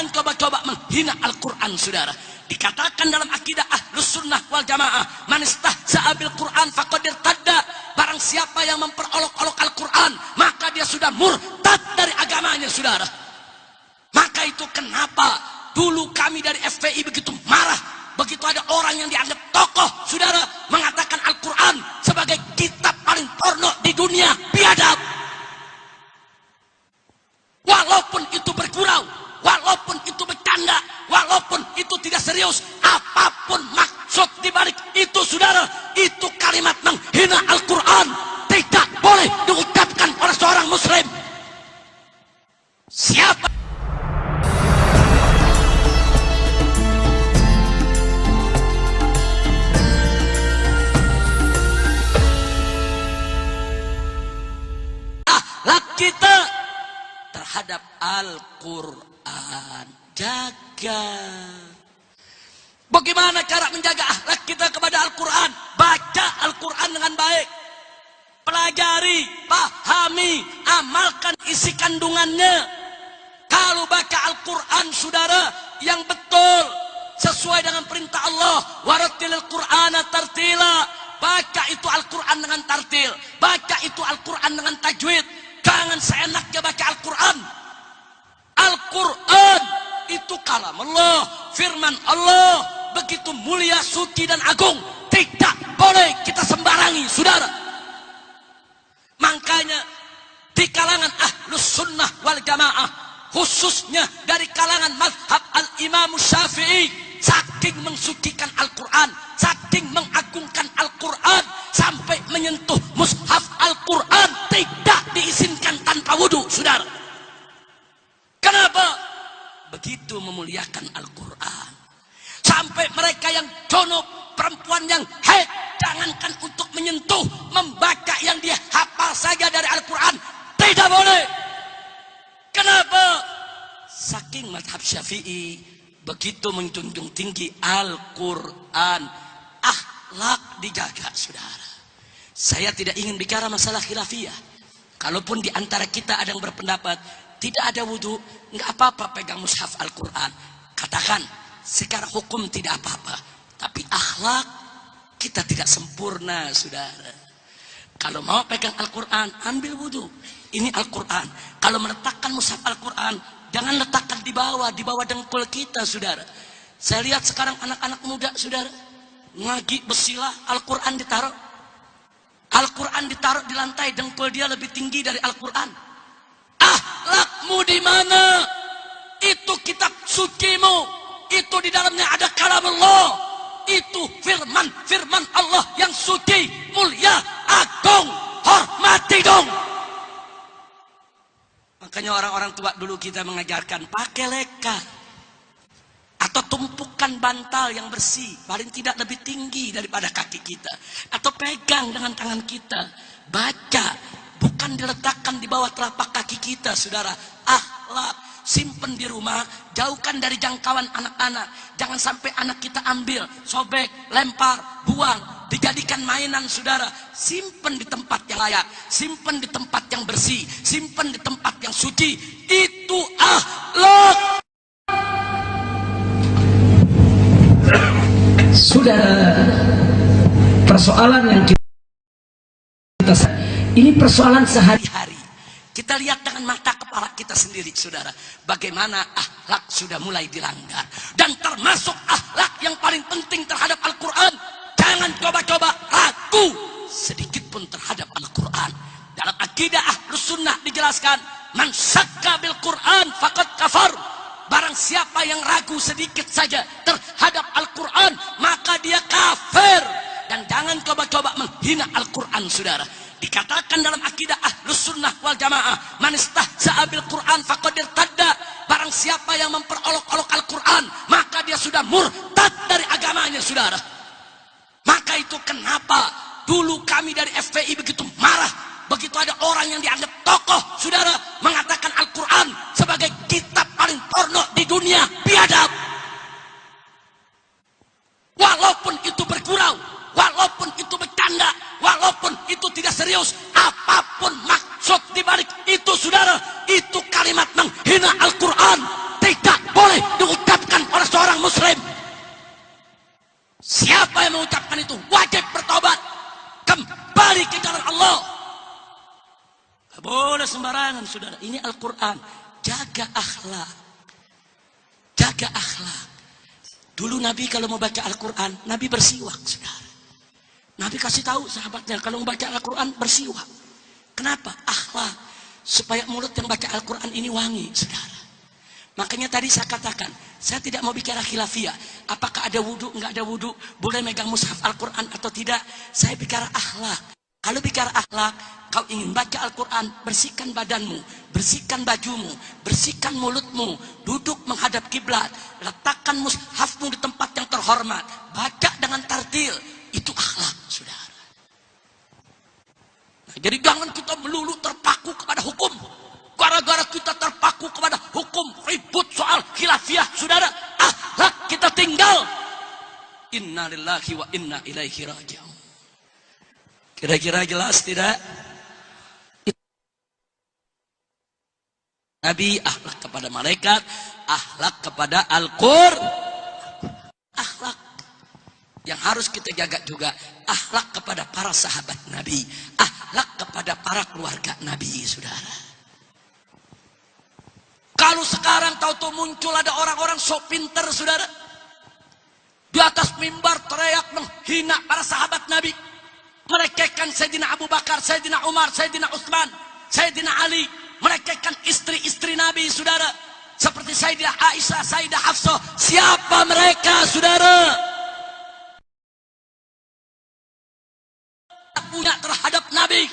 jangan coba-coba menghina Al-Quran, saudara. Dikatakan dalam akidah Ahlus Sunnah wal Jamaah, man istahza'a bil Quran faqad irtadda. Barang siapa yang memperolok-olok Al-Quran, maka dia sudah murtad dari agamanya, saudara. Maka itu kenapa dulu kami dari FPI begitu marah begitu ada orang yang dianggap tokoh, saudara, mengatakan Al-Quran sebagai kitab paling porno di dunia, biadab. Walaupun itu bergurau, walaupun itu bercanda, walaupun itu tidak serius, apapun maksud dibalik itu, saudara, itu kalimat menghina Al-Quran, tidak boleh diucapkan oleh seorang muslim. Siapa akhlak kita terhadap Al-Quran? Jaga. Bagaimana cara menjaga akhlak kita kepada Al-Quran? Baca Al-Quran dengan baik, pelajari, pahami, amalkan isi kandungannya. Kalau baca Al-Quran, saudara, yang betul sesuai dengan perintah Allah, warattilil Qur'ana tartila. Baca itu Al-Quran dengan tartil, baca itu Al-Quran dengan tajwid. Jangan seenaknya baca Al-Quran. Al-Quran itu kalam Allah, firman Allah, begitu mulia, suci dan agung, tidak boleh kita sembarangi, saudara. Makanya di kalangan Ahlus Sunnah wal Jamaah, khususnya dari kalangan mazhab Al-Imam Syafi'i, saking mensucikan Al-Quran, saking mengagungkan Al-Quran, sampai menyentuh mushaf Al-Quran tidak diizinkan tanpa wudhu, saudara. Kenapa? Begitu memuliakan Al-Quran. Sampai mereka yang junub, perempuan yang haid, jangankan untuk menyentuh, membaca yang dia hafal saja dari Al-Quran, tidak boleh. Kenapa? Saking mazhab Syafi'i begitu menjunjung tinggi Al-Quran, akhlak dijaga, saudara. Saya tidak ingin bicara masalah khilafiyah. Kalaupun di antara kita ada yang berpendapat tidak ada wudhu, nggak apa-apa pegang mushaf Al-Quran, katakan secara hukum tidak apa-apa. Tapi akhlak kita tidak sempurna, saudara. Kalau mau pegang Al-Quran, ambil wudhu. Ini Al-Quran. Kalau meletakkan mushaf Al-Quran, jangan letakkan di bawah dengkul kita, saudara. Saya lihat sekarang anak-anak muda, saudara, ngaji besilah, Al-Quran ditaruh. Al-Quran ditaruh di lantai, dengkul dia lebih tinggi dari Al-Quran. Akhlakmu di mana? Itu kitab sucimu. Itu di dalamnya ada kalam Allah. Itu firman Allah yang suci, mulia, agung. Hormati dong. Makanya orang-orang tua dulu kita mengajarkan pakai leka atau tumpukan bantal yang bersih, paling tidak lebih tinggi daripada kaki kita, atau pegang dengan tangan kita, baca, bukan diletakkan di bawah telapak kaki kita, saudara. Akhlak simpen di rumah, jauhkan dari jangkauan anak-anak. Jangan sampai anak kita ambil, sobek, lempar, buang, dijadikan mainan, saudara. Simpen di tempat yang layak, simpen di tempat yang bersih, simpen di tempat yang suci. Itu akhlak. Saudara, persoalan yang kita ini persoalan sehari-hari. Kita lihat dengan mata kepala kita sendiri, saudara, bagaimana akhlak sudah mulai dilanggar. Dan termasuk akhlak yang paling penting terhadap Al-Quran, jangan coba-coba ragu sedikit pun terhadap Al-Quran. Dalam akidah Ahlus Sunnah dijelaskan, man syakka bil Quran faqad kafar. Barang siapa yang ragu sedikit saja terhadap Al-Quran, maka dia kafir. Dan jangan coba-coba menghina Al-Quran, saudara. Dikatakan dalam akidah Ahlus Sunnah wal Jamaah, man istahza'a bil Quran faqad irtadda. Barang siapa yang memperolok-olok Al-Quran, maka dia sudah murtad dari agamanya, saudara. Maka itu kenapa dulu kami dari FPI begitu marah begitu ada orang yang dianggap tokoh, saudara, mengatakan Al-Quran sebagai kitab paling porno di dunia, biadab. Walaupun itu bergurau, walaupun itu bercanda, walaupun itu tidak serius, apapun maksud dibalik itu, saudara, itu kalimat menghina Al-Quran, tidak boleh sembarangan, saudara. Ini Al-Quran. Jaga akhlak. Jaga akhlak. Dulu Nabi kalau mau baca Al-Quran, Nabi bersiwak, saudara. Nabi kasih tahu sahabatnya, kalau mau baca Al-Quran, bersiwak. Kenapa? Akhlak. Supaya mulut yang baca Al-Quran ini wangi, saudara. Makanya tadi saya katakan, saya tidak mau bicara khilafiyah. Apakah ada wudhu, enggak ada wudhu, boleh megang mushaf Al-Quran atau tidak. Saya bicara akhlak. Kalau bicara akhlak, kau ingin baca Al-Quran, bersihkan badanmu, bersihkan bajumu, bersihkan mulutmu, duduk menghadap kiblat, letakkan mushafmu di tempat yang terhormat, baca dengan tartil, itu akhlak, saudara. Nah, jadi jangan kita melulu terpaku kepada hukum. Gara-gara kita terpaku kepada hukum, ribut soal khilafiyah, saudara, akhlak kita tinggal. Inna lillahi wa inna ilaihi raji'un. Kira-kira jelas tidak? Nabi akhlak kepada malaikat, akhlak kepada Al-Qur'an. Akhlak yang harus kita jaga juga, akhlak kepada para sahabat Nabi, akhlak kepada para keluarga Nabi, saudara. Kalau sekarang tahu-tahu muncul ada orang-orang sok pinter, saudara, di atas mimbar teriak menghina para sahabat Nabi, melecehkan Sayyidina Abu Bakar, Sayyidina Umar, Sayyidina Utsman, Sayyidina Ali, melecehkan istri-istri Nabi, saudara, seperti Sayyidah Aisyah, Sayyidah Hafsah. Siapa mereka, saudara? Tidak punya terhadap Nabi,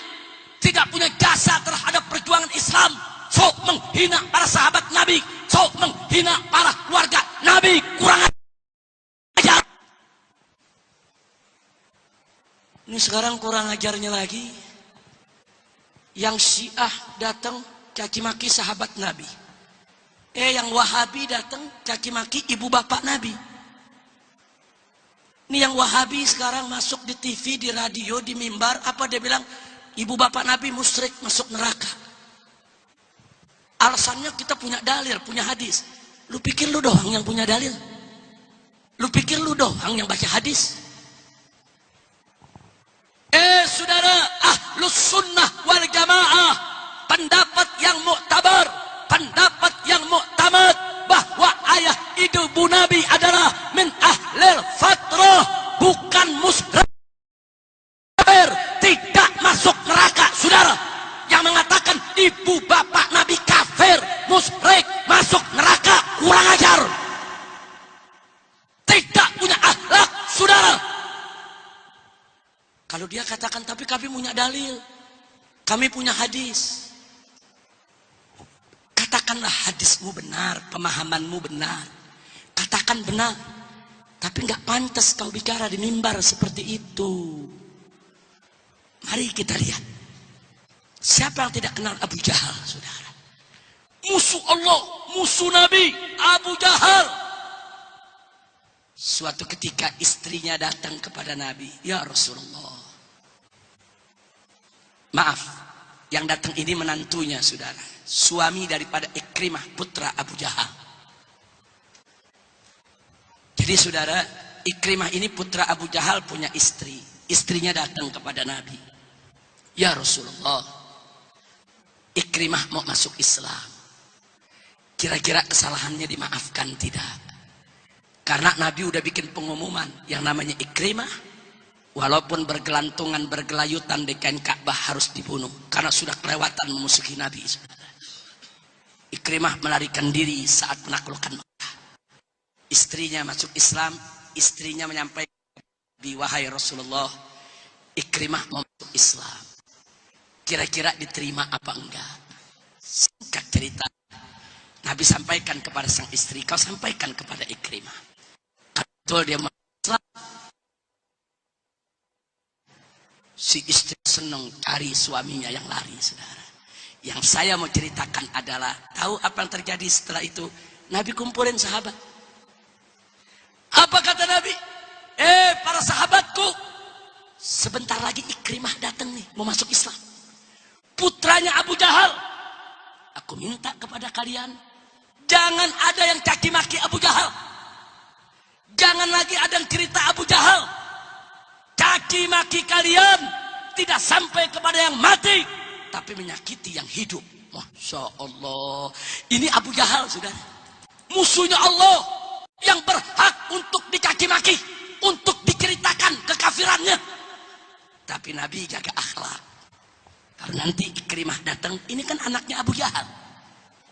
tidak punya jasa terhadap perjuangan Islam, sok menghina para sahabat Nabi, sok menghina para keluarga Nabi. Kurang ajar. Ini sekarang kurang ajarnya lagi, yang Syiah datang caci maki sahabat Nabi, yang Wahabi datang caci maki ibu bapak Nabi. Ini yang Wahabi sekarang masuk di TV, di radio, di mimbar, apa dia bilang? Ibu bapak Nabi musyrik, masuk neraka. Alasannya kita punya dalil, punya hadis. Lu pikir lu doang yang punya dalil? Lu pikir lu doang yang baca hadis? Saudara, ahlus sunnah wal jamaah, pendapat yang muktabar, pendapat yang muktamad, bahwa ayah ibu Nabi adalah min ahlil fatrah, bukan musyrik, tidak masuk neraka, saudara. Yang mengatakan ibu bapak Nabi kafir, musyrik, masuk neraka, kurang ajar, tidak punya akhlak, saudara. Kalau dia katakan, tapi kami punya dalil, kami punya hadis. Katakanlah hadismu benar, pemahamanmu benar. Katakan benar. Tapi nggak pantas kau bicara di mimbar seperti itu. Mari kita lihat. Siapa yang tidak kenal Abu Jahal, saudara? Musuh Allah, musuh Nabi, Abu Jahal. Suatu ketika istrinya datang kepada Nabi, ya Rasulullah. Maaf, yang datang ini menantunya, saudara, suami daripada Ikrimah putra Abu Jahal. Jadi saudara, Ikrimah ini putra Abu Jahal punya istri. Istrinya datang kepada Nabi, ya Rasulullah, Ikrimah mau masuk Islam, kira-kira kesalahannya dimaafkan tidak? Karena Nabi udah bikin pengumuman, yang namanya Ikrimah walaupun bergelantungan, bergelayutan di kain Ka'bah harus dibunuh, karena sudah kelewatan memusuhi Nabi, saudara. Ikrimah melarikan diri saat menaklukkan Mekah. Istrinya masuk Islam, istrinya menyampaikan, wahai Rasulullah, Ikrimah mau masuk Islam, kira-kira diterima apa enggak? Singkat cerita, Nabi sampaikan kepada sang istri, kau sampaikan kepada Ikrimah, betul dia mau Islam. Si istri senang cari suaminya yang lari, saudara. Yang saya mau ceritakan adalah, tahu apa yang terjadi setelah itu? Nabi kumpulin sahabat. Apa kata Nabi? Para sahabatku, sebentar lagi Ikrimah datang nih, mau masuk Islam, putranya Abu Jahal. Aku minta kepada kalian, jangan ada yang caci maki Abu Jahal. Jangan lagi ada yang cerita Abu Jahal. Caci maki kalian tidak sampai kepada yang mati, tapi menyakiti yang hidup. Masya Allah. Ini Abu Jahal, saudara. Musuhnya Allah yang berhak untuk dicaci maki, untuk diceritakan kekafirannya. Tapi Nabi jaga akhlak. Kalau nanti Ikrimah datang, ini kan anaknya Abu Jahal.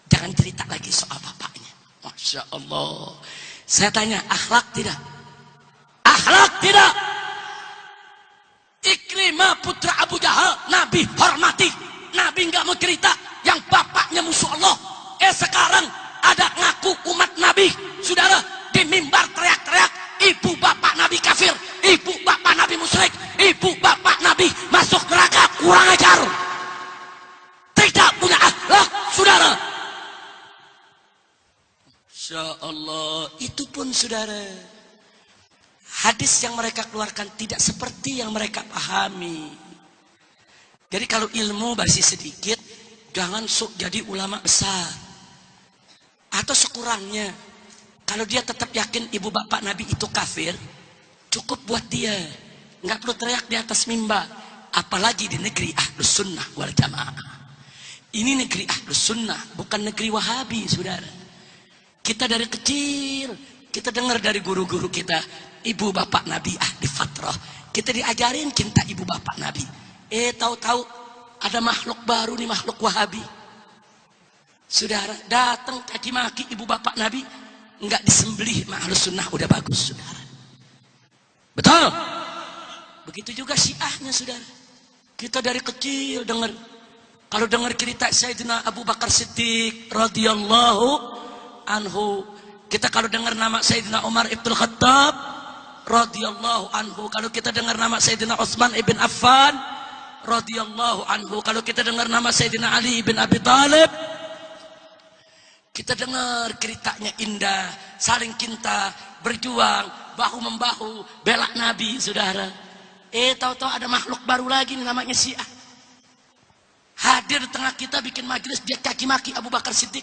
Jangan cerita lagi soal bapaknya. Masya Allah. Saya tanya, akhlak tidak? Akhlak tidak? Ikrimah putra Abu Jahal, Nabi hormati. Nabi nggak mau cerita yang bapaknya musuh Allah. Sekarang ada ngaku umat Nabi, saudara, di mimbar teriak-teriak, ibu bapak Nabi kafir, ibu bapak Nabi musyrik, ibu bapak Nabi masuk neraka, kurang ajar. Tidak punya akhlak, saudara. Insya Allah, itu pun saudara, hadis yang mereka keluarkan tidak seperti yang mereka pahami. Jadi kalau ilmu masih sedikit, jangan sok jadi ulama besar. Atau sekurangnya, kalau dia tetap yakin ibu bapak Nabi itu kafir, cukup buat dia. Nggak perlu teriak di atas mimbar. Apalagi di negeri Ahlus Sunnah wal Jamaah. Ini negeri Ahlus Sunnah, bukan negeri Wahabi, saudara. Kita dari kecil, kita dengar dari guru-guru kita, ibu bapak Nabi ahli fatrah. Kita diajarin cinta ibu bapak Nabi. Tahu-tahu ada makhluk baru nih, makhluk Wahabi. Saudara, datang caci maki ibu bapak Nabi, enggak disembelih, Ahlus Sunnah udah bagus, saudara. Betul? Begitu juga Syiahnya, saudara. Kita dari kecil dengar, kalau dengar cerita Sayyidina Abu Bakar Siddiq radhiyallahu anhu, kita kalau dengar nama Sayyidina Umar ibn Khattab radhiyallahu anhu, kalau kita dengar nama Sayyidina Utsman ibn Affan radhiyallahu anhu, kalau kita dengar nama Sayyidina Ali bin Abi Thalib, kita dengar ceritanya indah, saling cinta, berjuang, bahu membahu, bela Nabi, saudara. Tahu-tahu ada makhluk baru lagi namanya Syiah. Hadir di tengah kita bikin majelis, dia caci maki Abu Bakar Siddiq,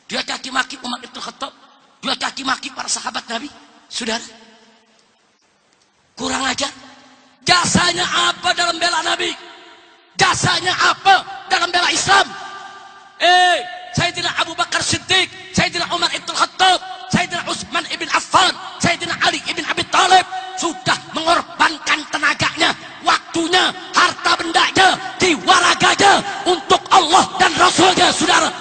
dia caci maki Umar ibn Khattab, dia caci maki para sahabat Nabi, saudara. Kurang ajar. Jasanya apa dalam bela Nabi? Jasanya apa dalam bela Islam? Sayyidina Abu Bakar Siddiq, Sayyidina Umar ibn Khattab, Sayyidina Utsman ibn Affan, Sayyidina Ali ibn Abi Thalib sudah mengorbankan tenaganya, waktunya, harta bendanya, jiwaraganya untuk Allah dan Rasulnya, saudara.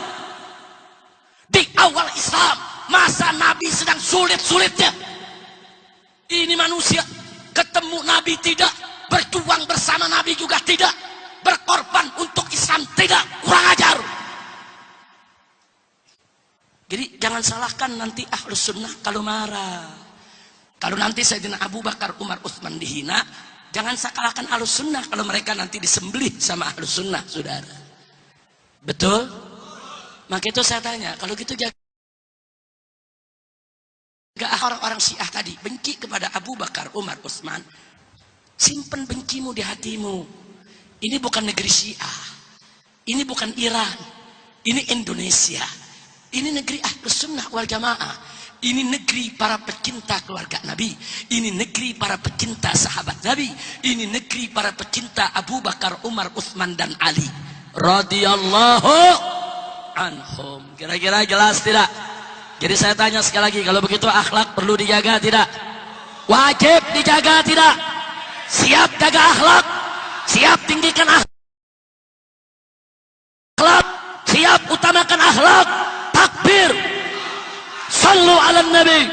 Di awal Islam, masa Nabi sedang sulit-sulitnya, ini manusia ketemu Nabi tidak, berjuang bersama Nabi juga tidak, berkorban untuk Islam tidak, kurang ajar. Jadi jangan salahkan nanti Ahlus Sunnah kalau marah. Kalau nanti Sayyidina Abu Bakar, Umar, Utsman dihina, jangan salahkan Ahlus Sunnah kalau mereka nanti disembelih sama Ahlus Sunnah, saudara. Betul? Maka itu saya tanya, kalau gitu jaga orang-orang Syiah tadi benci kepada Abu Bakar, Umar, Utsman, simpen bencimu di hatimu. Ini bukan negeri Syiah, ini bukan Iran, ini Indonesia. Ini negeri Ahlus Sunnah wal Jamaah. Ini negeri para pecinta keluarga Nabi. Ini negeri para pecinta sahabat Nabi. Ini negeri para pecinta Abu Bakar, Umar, Utsman dan Ali radhiyallahu anhum. Kira-kira jelas tidak? Jadi saya tanya sekali lagi, kalau begitu akhlak perlu dijaga tidak? Wajib dijaga tidak? Siap jaga akhlak? Siap tinggikan akhlak? Siap utamakan akhlak? Takbir. Sallu ala nabi.